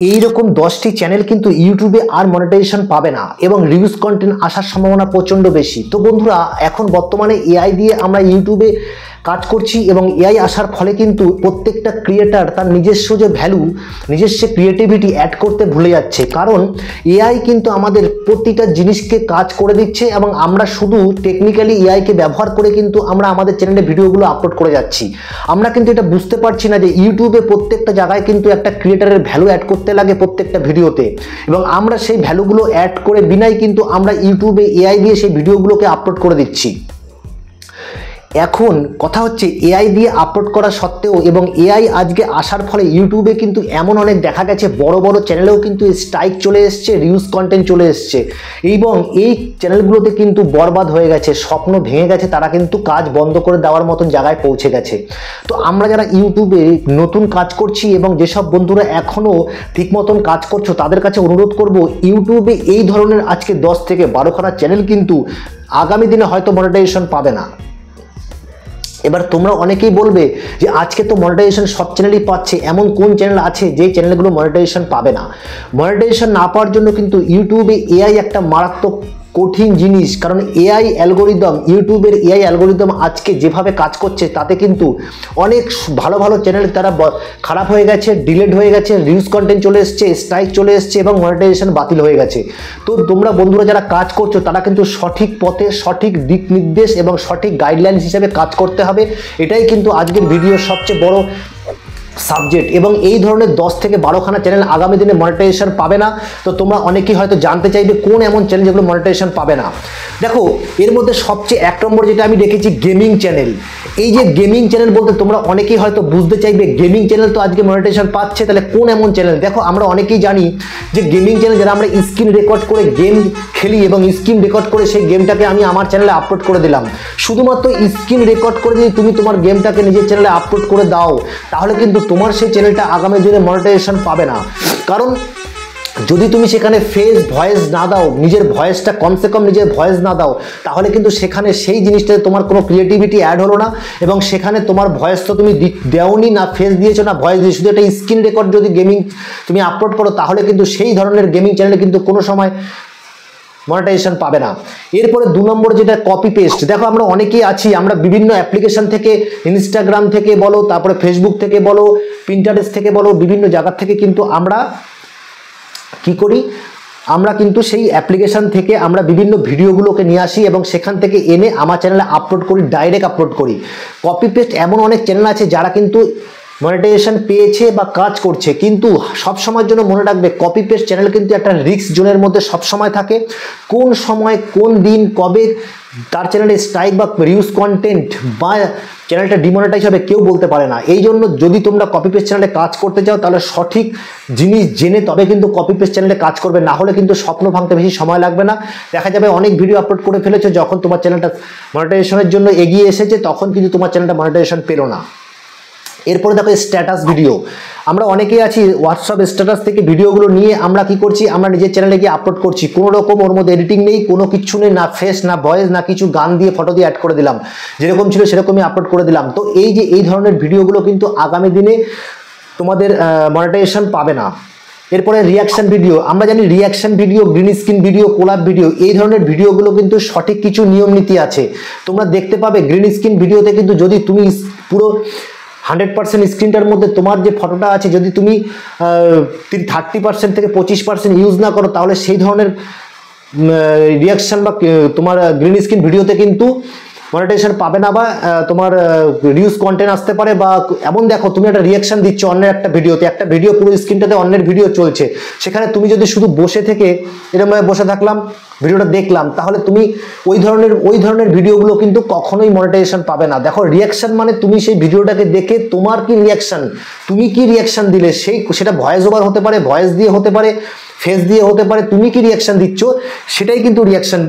এইরকম 10টি চ্যানেল কিন্তু ইউটিউবে আর মনিটাইজেশন পাবে না এবং রিভিউজ কন্টেন্ট আসার সম্ভাবনা প্রচন্ড বেশি। তো বন্ধুরা, এখন বর্তমানে এআই দিয়ে আমরা ইউটিউবে কাজ করছি এবং এআই আসার ফলে কিন্তু প্রত্যেকটা ক্রিয়েটার তার নিজস্ব যে ভ্যালু, নিজস্ব ক্রিয়েটিভিটি অ্যাড করতে ভুলে যাচ্ছে। কারণ এআই কিন্তু আমাদের প্রতিটা জিনিসকে কাজ করে দিচ্ছে এবং আমরা শুধু টেকনিক্যালি এআইকে ব্যবহার করে কিন্তু আমরা আমাদের চ্যানেলে ভিডিওগুলো আপলোড করে যাচ্ছি। আমরা কিন্তু এটা বুঝতে পারছি না যে ইউটিউবে প্রত্যেকটা জায়গায় কিন্তু একটা ক্রিয়েটারের ভ্যালু অ্যাড করতে লাগে প্রত্যেকটা ভিডিওতে, এবং আমরা সেই ভ্যালুগুলো অ্যাড করে বিনাই কিন্তু আমরা ইউটিউবে এআই দিয়ে সেই ভিডিওগুলোকে আপলোড করে দিচ্ছি। এখন কথা হচ্ছে, এআই দিয়ে আপলোড করা সত্ত্বেও এবং এআই আজকে আসার ফলে ইউটিউবে কিন্তু এমন অনেক দেখা গেছে বড় বড় চ্যানেলেও কিন্তু স্ট্রাইক চলে এসছে, রিউজ কন্টেন্ট চলে এসছে এবং এই চ্যানেলগুলোতে কিন্তু বরবাদ হয়ে গেছে, স্বপ্ন ভেঙে গেছে, তারা কিন্তু কাজ বন্ধ করে দেওয়ার মতন জায়গায় পৌঁছে গেছে। তো আমরা যারা ইউটিউবে নতুন কাজ করছি এবং যেসব বন্ধুরা এখনও ঠিক মতন কাজ করছো তাদের কাছে অনুরোধ করব, ইউটিউবে এই ধরনের আজকে 10 থেকে 12খানা চ্যানেল কিন্তু আগামী দিনে হয়তো মনিটাইজেশন পাবে না। এবার তোমরা অনেকেই বলবে যে আজকে তো মনিটাইজেশন সব চ্যানেলই পাচ্ছে, এমন কোন চ্যানেল আছে যেই চ্যানেলগুলো মনিটাইজেশন পাবে না? মনিটাইজেশন না পাওয়ার জন্য কিন্তু ইউটিউবে এআই একটা মারাত্মক কঠিন জিনিস। কারণ এআই অ্যালগোরিদম, ইউটিউবের এআই অ্যালগোরিদম আজকে যেভাবে কাজ করছে তাতে কিন্তু অনেক ভালো ভালো চ্যানেল তারা খারাপ হয়ে গেছে, ডিলেট হয়ে গেছে, রিউজ কন্টেন্ট চলে এসছে, স্ট্রাইক চলে এসছে এবং মনিটাইজেশন বাতিল হয়ে গেছে। তো তোমরা বন্ধুরা যারা কাজ করছো তারা কিন্তু সঠিক পথে, সঠিক দিক নির্দেশ এবং সঠিক গাইডলাইন্স হিসেবে কাজ করতে হবে। এটাই কিন্তু আজকের ভিডিওর সবচেয়ে বড় সাবজেক্ট। এবং এই ধরনের 10 থেকে 12খানা চ্যানেল আগামী দিনে মনিটাইজেশন পাবে না। তো তোমরা অনেকেই হয়তো জানতে চাইবে কোন এমন চ্যানেল যেগুলো মনিটাইজেশন পাবে না। দেখো, এর মধ্যে সবচেয়ে 1 নম্বর যেটা আমি দেখেছি, গেমিং চ্যানেল। এই যে গেমিং চ্যানেল বলতে তোমরা অনেকেই হয়তো বুঝতে চাইবে, গেমিং চ্যানেল তো আজকে মনিটাইজেশন পাচ্ছে, তাহলে কোন এমন চ্যানেল? দেখো, আমরা অনেকেই জানি যে গেমিং চ্যানেল যারা আমরা স্ক্রিন রেকর্ড করে গেম খেলি এবং স্ক্রিন রেকর্ড করে সেই গেমটাকে আমি আমার চ্যানেলে আপলোড করে দিলাম। শুধুমাত্র স্ক্রিন রেকর্ড করে যদি তুমি তোমার গেমটাকে নিজের চ্যানেলে আপলোড করে দাও, তাহলে কিন্তু তোমার সেই চ্যানেলটা আগামী দিনে মনিটাইজেশন পাবে না। কারণ যদি তুমি সেখানে ফেস ভয়েস না দাও, নিজের ভয়েসটা কমসে কম নিজের ভয়েস না দাও, তাহলে কিন্তু সেখানে সেই জিনিসটাতে তোমার কোনো ক্রিয়েটিভিটি অ্যাড হলো না। এবং সেখানে তোমার ভয়েস তো তুমি দেওনি, না ফেস দিয়েছো না ভয়েস দিয়েছো, শুধু একটা স্ক্রিন রেকর্ড যদি গেমিং তুমি আপলোড করো, তাহলে কিন্তু সেই ধরনের গেমিং চ্যানেলে কিন্তু কোনো সময় মনিটাইজেশন পাবে না। এরপরে 2 নম্বর যেটা কপি পেস্ট। দেখো, আমরা অনেকেই আছি, আমরা বিভিন্ন অ্যাপ্লিকেশন থেকে, ইনস্টাগ্রাম থেকে বলো, তারপরে ফেসবুক থেকে বলো, পিন্টারেস্ট থেকে বলো, বিভিন্ন জায়গা থেকে কিন্তু আমরা কি করি, আমরা কিন্তু সেই অ্যাপ্লিকেশন থেকে আমরা বিভিন্ন ভিডিওগুলোকে নিয়ে আসি এবং সেখান থেকে এনে আমার চ্যানেলে আপলোড করি, ডাইরেক্ট আপলোড করি। কপি পেস্ট এমন অনেক চ্যানেল আছে যারা কিন্তু মনিটাইজেশন পেয়েছে বা কাজ করছে, কিন্তু সব সময়ের জন্য মনে রাখবে, কপি পেস্ট চ্যানেল কিন্তু একটা রিস্ক জোনের মধ্যে সব সময় থাকে। কোন সময়, কোন দিন, কবে তার চ্যানেলে স্ট্রাইক বা রিউজ কন্টেন্ট বা চ্যানেলটা ডিমনিটাইজ হবে কেউ বলতে পারে না। এই জন্য যদি তোমরা কপি পেস্ট চ্যানেলে কাজ করতে চাও, তাহলে সঠিক জিনিস জেনে তবে কিন্তু কপি পেস্ট চ্যানেলে কাজ করবে, না হলে কিন্তু স্বপ্ন ভাঙতে বেশি সময় লাগবে না। দেখা যাবে অনেক ভিডিও আপলোড করে ফেলেছো, যখন তোমার চ্যানেলটা মনিটাইজেশনের জন্য এগিয়ে এসেছে তখন কিন্তু তোমার চ্যানেলটা মনিটাইজেশন পেলো না। এরপরে দেখো, স্ট্যাটাস ভিডিও। আমরা অনেকেই আছি হোয়াটসঅ্যাপ স্ট্যাটাস থেকে ভিডিওগুলো নিয়ে আমরা কি করছি, আমরা নিজের চ্যানেলে গিয়ে আপলোড করছি। কোনো রকম ওর মধ্যে এডিটিং নেই, কোনো কিছু নেই, না ফেস, না ভয়েস, না কিছু, গান দিয়ে ফটো দিয়ে অ্যাড করে দিলাম, যেরকম ছিল সেরকমই আপলোড করে দিলাম। তো এই যে এই ধরনের ভিডিওগুলো কিন্তু আগামী দিনে তোমাদের মনিটাইজেশন পাবে না। এরপরে রিয়াকশন ভিডিও। আমরা জানি reaction video, green screen video, collab video, এই ধরনের ভিডিওগুলো কিন্তু সঠিক কিছু নিয়ম নীতি আছে। তোমরা দেখতে পাবে গ্রিন স্ক্রিন ভিডিওতে কিন্তু যদি তুমি পুরো 100% স্ক্রিনটার মধ্যে তোমার যে ফটোটা আছে, যদি তুমি 30% থেকে 25% ইউজ না করো, তাহলে সেই ধরনের রিয়াকশন বা তোমার গ্রিন স্ক্রিন ভিডিওতে কিন্তু মনিটাইজেশন পাবে না বা তোমার রিউজ কন্টেন্ট আসতে পারে। বা এমন দেখো, তুমি একটা রিয়াকশন দিচ্ছ অন্যের একটা ভিডিওতে, একটা ভিডিও পুরো স্ক্রিনটাতে অন্যের ভিডিও চলছে, সেখানে তুমি যদি শুধু বসে থেকে এরকমভাবে বসে থাকলাম, ভিডিওটা দেখলাম, তাহলে তুমি ওই ধরনের ভিডিওগুলো কিন্তু কখনোই মনিটাইজেশন পাবে না। দেখো, রিয়াকশন মানে তুমি সেই ভিডিওটাকে দেখে তোমার কি রিয়াকশন, তুমি কি রিয়াকশন দিলে, সেটা ভয়েস ওভার হতে পারে, ভয়েস দিয়ে হতে পারে, ফেস দিয়ে হতে পারে, তুমি কি রিয়াকশন দিচ্ছ সেটাই কিন্তু রিয়াকশন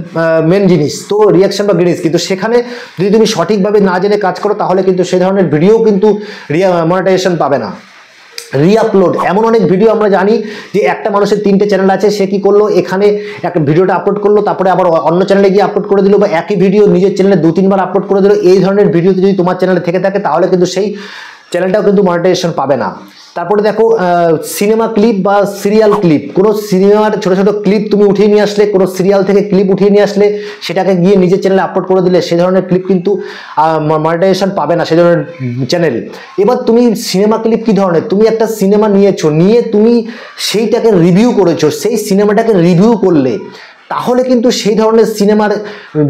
মেন জিনিস। তো রিয়াকশন বা গ্রিন, কিন্তু সেখানে যদি তুমি সঠিকভাবে না জেনে কাজ করো, তাহলে কিন্তু সেই ধরনের ভিডিও কিন্তু মনিটাইজেশন পাবে না। রিআপলোড। এমন অনেক ভিডিও আমরা জানি যে একটা মানুষের 3টে চ্যানেল আছে, সে কি করলো, এখানে একটা ভিডিওটা আপলোড করলো, তারপরে আবার অন্য চ্যানেলে গিয়ে আপলোড করে দিল, বা একই ভিডিও নিজের চ্যানেলে 2-3 বার আপলোড করে দিল। এই ধরনের ভিডিও যদি তোমার চ্যানেলে থেকে থাকে, তাহলে কিন্তু সেই চ্যানেলটাও কিন্তু মনিটাইজেশন পাবে না। তারপরে দেখো সিনেমা ক্লিপ বা সিরিয়াল ক্লিপ, কোনো সিনেমার ছোট ছোট ক্লিপ তুমি উঠিয়ে নিয়ে আসলে, কোনো সিরিয়াল থেকে ক্লিপ উঠিয়ে নিয়ে আসলে সেটাকে গিয়ে নিজের চ্যানেলে আপলোড করে দিলে সেই ধরনের ক্লিপ কিন্তু মনিটাইজেশন পাবে না সেই ধরনের চ্যানেল। এবার তুমি সিনেমা ক্লিপ কি ধরনের, তুমি একটা সিনেমা নিয়েছো, নিয়ে তুমি সেইটাকে রিভিউ করেছো, সেই সিনেমাটাকে রিভিউ করলে তাহলে কিন্তু সেই ধরনের সিনেমার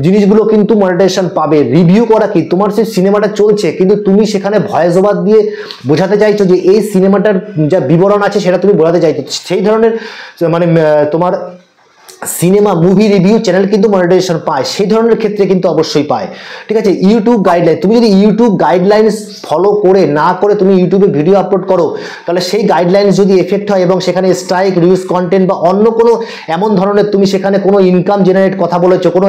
জিনিসগুলো কিন্তু মনিটাইজেশন পাবে। রিভিউ করা কি, তোমার সেই সিনেমাটা চলছে কিন্তু তুমি সেখানে ভয়েস ওভার দিয়ে বোঝাতে চাইছো যে এই সিনেমাটার যা বিবরণ আছে সেটা তুমি বোঝাতে চাইছো, সেই ধরনের মানে তোমার সিনেমা মুভি রিভিউ চ্যানেল কিন্তু মনিটাইজেশন পায়, সেই ধরনের ক্ষেত্রে কিন্তু অবশ্যই পায়। ঠিক আছে, ইউটিউব গাইডলাইন, তুমি যদি ইউটিউব গাইডলাইন্স ফলো করে না করে তুমি ইউটিউবে ভিডিও আপলোড করো, তাহলে সেই গাইডলাইন্স যদি এফেক্ট হয় এবং সেখানে স্ট্রাইক, রিউজ কন্টেন্ট বা অন্য কোনো এমন ধরনের তুমি সেখানে কোনো ইনকাম জেনারেট কথা বলেছো, কোনো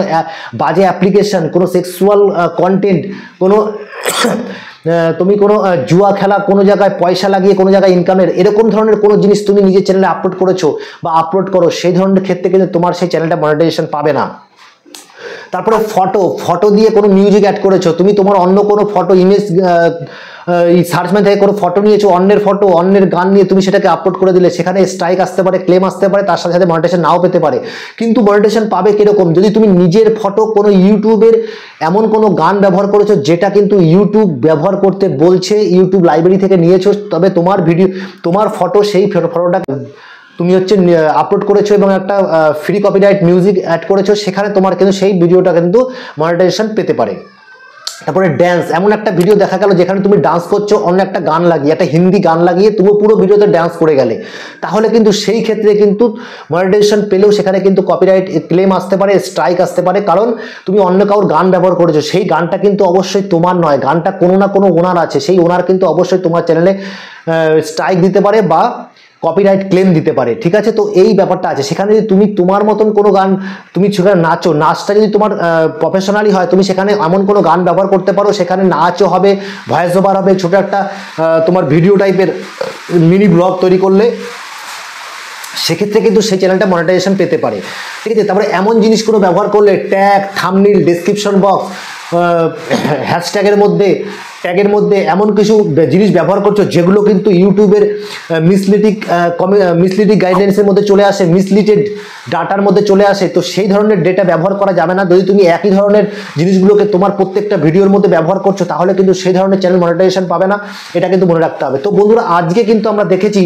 বাজে অ্যাপ্লিকেশন, কোনো সেক্সুয়াল কন্টেন্ট, কোনো তুমি কোনো জুয়া খেলা, কোনো জায়গায় পয়সা লাগিয়ে কোনো জায়গায় ইনকামের এরকম ধরনের কোনো জিনিস তুমি নিজের চ্যানেলে আপলোড করেছো বা আপলোড করো, সেই ধরনের ক্ষেত্রে কিন্তু তোমার সেই চ্যানেলটা মনিটাইজেশন পাবে না। তারপরে ফটো দিয়ে কোনো মিউজিক অ্যাড করেছো, তুমি তোমার অন্য কোনো ফটো ইমেজ সার্চম্যান থেকে কোনো ফটো নিয়েছো, অন্যের ফটো অন্যের গান নিয়ে তুমি সেটাকে আপলোড করে দিলে, সেখানে স্ট্রাইক আসতে পারে, ক্লেম আসতে পারে, তার সাথে সাথে মনিটাইজেশন নাও পেতে পারে। কিন্তু মনিটাইজেশন পাবে কিরকম, যদি তুমি নিজের ফটো কোনো ইউটিউবের এমন কোনো গান ব্যবহার করেছো যেটা কিন্তু ইউটিউব ব্যবহার করতে বলছে, ইউটিউব লাইব্রেরি থেকে নিয়েছো, তবে তোমার ভিডিও, তোমার ফটো, সেই ফটোটা তুমি হচ্ছে আপলোড করেছো এবং একটা ফ্রি কপিরাইট মিউজিক অ্যাড করেছো, সেখানে তোমার কিন্তু সেই ভিডিওটা কিন্তু মনিটাইজেশন পেতে পারে। তারপরে ড্যান্স, এমন একটা ভিডিও দেখা গেল যেখানে তুমি ডান্স করছো অন্য একটা গান লাগিয়ে, একটা হিন্দি গান লাগিয়ে তুমি পুরো ভিডিওতে ডান্স করে গেলে, তাহলে কিন্তু সেই ক্ষেত্রে কিন্তু মনিটাইজেশন পেলেও সেখানে কিন্তু কপিরাইট ক্লেম আসতে পারে, স্ট্রাইক আসতে পারে, কারণ তুমি অন্য কারোর গান ব্যবহার করেছো, সেই গানটা কিন্তু অবশ্যই তোমার নয়, গানটা কোনো না কোনো ওনার আছে, সেই ওনার কিন্তু অবশ্যই তোমার চ্যানেলে স্ট্রাইক দিতে পারে বা কপিরাইট ক্লেম দিতে পারে। ঠিক আছে, তো এই ব্যাপারটা আছে। সেখানে যদি তুমি তোমার মতন কোনো গান, তুমি সেখানে নাচো, নাচটা যদি তোমার প্রফেশনালি হয়, তুমি সেখানে এমন কোনো গান ব্যবহার করতে পারো, সেখানে নাচও হবে, ভয়েস ওভার হবে, ছোটো একটা তোমার ভিডিও টাইপের মিনি ব্লগ তৈরি করলে সেক্ষেত্রে কিন্তু সেই চ্যানেলটা মনিটাইজেশন পেতে পারে। ঠিক আছে, তারপরে এমন জিনিসগুলো ব্যবহার করলে ট্যাগ, থাম্বনেল, ডেসক্রিপশন বক্স, হ্যাশট্যাগের মধ্যে এমন কিছু জিনিস ব্যবহার করছো যেগুলো কিন্তু ইউটিউবের মিসলিডিং গাইডলাইন্সের মধ্যে চলে আসে, মিসলিডেড ডাটার মধ্যে চলে আসে, তো সেই ধরনের ডেটা ব্যবহার করা যাবে না। যদি তুমি একই ধরনের জিনিসগুলোকে তোমার প্রত্যেকটা ভিডিওর মধ্যে ব্যবহার করছো, তাহলে কিন্তু সেই ধরনের চ্যানেল মনিটাইজেশন পাবে না, এটা কিন্তু মনে রাখতে হবে। তো বন্ধুরা, আজকে কিন্তু আমরা দেখেছি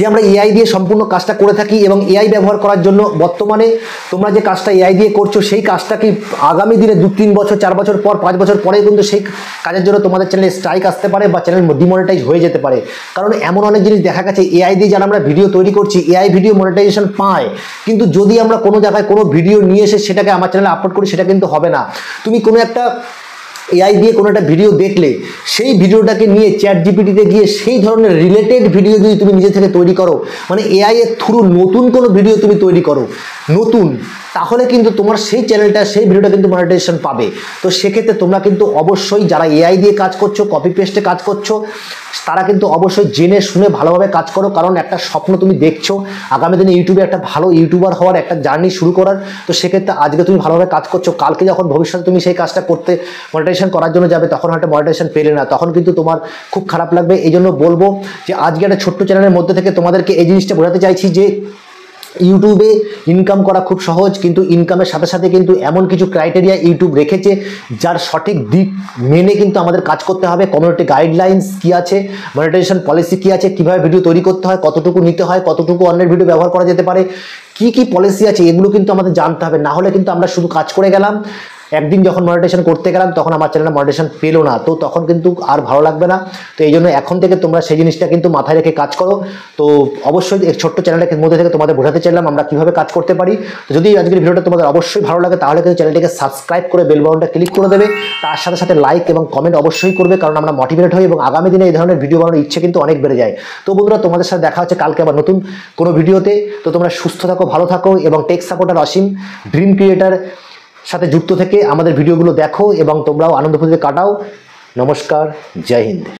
যে আমরা এআই দিয়ে সম্পূর্ণ কাজটা করে থাকি এবং এআই ব্যবহার করার জন্য বর্তমানে তোমরা যে কাজটা এআই দিয়ে করছো, সেই কাজটা কি আগামী দিনে 2-3 বছর, 4 বছর পর, 5 বছর পরে কিন্তু সেই কাজের জন্য তোমাদের চ্যানেলে স্ট্রাইক আসতে পারে বা চ্যানেল ডিমনিটাইজ হয়ে যেতে পারে। কারণ এমন অনেক জিনিস দেখা গেছে এআই দিয়ে যারা আমরা ভিডিও তৈরি করছি, এআই ভিডিও মনিটাইজেশন পায়, কিন্তু যদি আমরা কোনো জায়গায় কোনো ভিডিও নিয়ে এসে সেটাকে আমার চ্যানেলে আপলোড করি, সেটা কিন্তু হবে না। তুমি কোনো একটা এআই দিয়ে কোনো একটা ভিডিও দেখলে, সেই ভিডিওটাকে নিয়ে চ্যাট জিপিটিতে গিয়ে সেই ধরনের রিলেটেড ভিডিও যদি তুমি নিজে থেকে তৈরি করো, মানে এআই এর থ্রু নতুন কোনো ভিডিও তুমি তৈরি করো নতুন, তাহলে কিন্তু তোমার সেই চ্যানেলটা, সেই ভিডিওটা কিন্তু মনিটাইজেশন পাবে। তো সেক্ষেত্রে তোমরা কিন্তু অবশ্যই যারা এআই দিয়ে কাজ করছো, কপি পেস্টে কাজ করছো, তারা কিন্তু অবশ্যই জেনে শুনে ভালোভাবে কাজ করো। কারণ একটা স্বপ্ন তুমি দেখছো আগামী দিনে ইউটিউবে একটা ভালো ইউটিউবার হওয়ার, একটা জার্নি শুরু করার। তো সেক্ষেত্রে আজকে তুমি ভালোভাবে কাজ করছো, কালকে যখন ভবিষ্যতে তুমি সেই কাজটা করতে মনিটাইজেশন করার জন্য যাবে, তখন হয়তো মনিটাইজেশন পেলে না, তখন কিন্তু তোমার খুব খারাপ লাগবে। এই জন্য বলবো যে আজকে একটা ছোট্ট চ্যানেলের মধ্যে থেকে তোমাদেরকে এই জিনিসটা বোঝাতে চাইছি যে ইউটিউবে ইনকাম করা খুব সহজ, কিন্তু ইনকামের সাথে সাথে কিন্তু এমন কিছু ক্রাইটেরিয়া ইউটিউব রেখেছে যার সঠিক দিক মেনে কিন্তু আমাদের কাজ করতে হবে। কমিউনিটি গাইডলাইন্স কি আছে, মনিটাইজেশন পলিসি কি আছে, কিভাবে ভিডিও তৈরি করতে হয়, কতটুকু নিতে হয়, কতটুকু অন্যের ভিডিও ব্যবহার করা যেতে পারে, কি কি পলিসি আছে, এগুলো কিন্তু আমাদের জানতে হবে। না হলে কিন্তু আমরা শুধু কাজ করে গেলাম, একদিন যখন মনিটাইজেশন করতে গেলাম তখন আমার চ্যানেলে মনিটাইজেশন পেলো না, তো তখন কিন্তু আর ভালো লাগবে না। তো এই জন্য এখন থেকে তোমরা সেই জিনিসটা কিন্তু মাথায় রেখে কাজ করো। তো অবশ্যই এই ছোট্ট চ্যানেলের মধ্যে থেকে তোমাদের বোঝাতে চাইলাম আমরা কিভাবে কাজ করতে পারি। তো যদি আজকের ভিডিওটা তোমাদের অবশ্যই ভালো লাগে, তাহলে কিন্তু চ্যানেলটিকে সাবস্ক্রাইব করে বেল বাটনটা ক্লিক করে দেবে, তার সাথে সাথে লাইক এবং কমেন্ট অবশ্যই করবে, কারণ আমরা মোটিভেট হই এবং আগামী দিনে এই ধরনের ভিডিও বানানোর ইচ্ছে কিন্তু অনেক বেড়ে যায়। তো বন্ধুরা, তোমাদের সাথে দেখা হচ্ছে কালকে আবার নতুন কোনো ভিডিওতে। তো তোমরা সুস্থ থাকো, ভালো থাকো এবং টেক সাপোর্টার অসীম ড্রিম ক্রিয়েটার সাথে যুক্ত থেকে আমাদের ভিডিওগুলো দেখো এবং তোমরাও আনন্দ ফুর্তিতে কাটাও। নমস্কার, জয় হিন্দ।